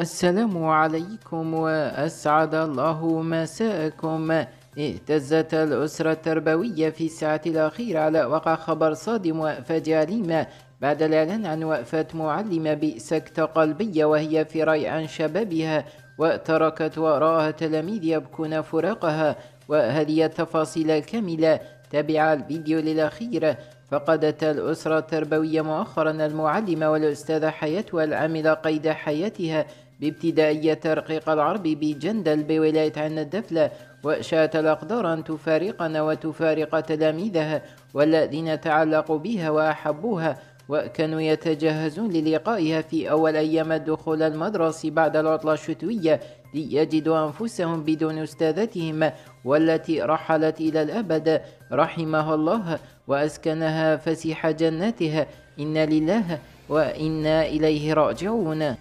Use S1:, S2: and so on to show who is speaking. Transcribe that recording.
S1: السلام عليكم وأسعد الله مساءكم. اهتزت الأسرة التربوية في الساعة الأخيرة على وقع خبر صادم وفاجع أليم بعد الإعلان عن وفاة معلمة بسكتة قلبية وهي في ريعان شبابها، وتركت وراءها تلاميذ يبكون فراقها. وهذه التفاصيل الكاملة تابع الفيديو للأخير. فقدت الأسرة التربوية مؤخرا المعلمة والأستاذة حياة والعاملة قيد حياتها بابتدائية ترقيق العرب بجندل بولاية عين الدفلة، وشاءت الأقدار أن تفارقنا وتفارق تلاميذها والذين تعلقوا بها وأحبوها، وكانوا يتجهزون للقائها في أول أيام الدخول المدرسي بعد العطلة الشتوية ليجدوا أنفسهم بدون أستاذتهم والتي رحلت إلى الأبد رحمها الله وأسكنها فسيح جناتها. إنا لله وإنا إليه راجعون.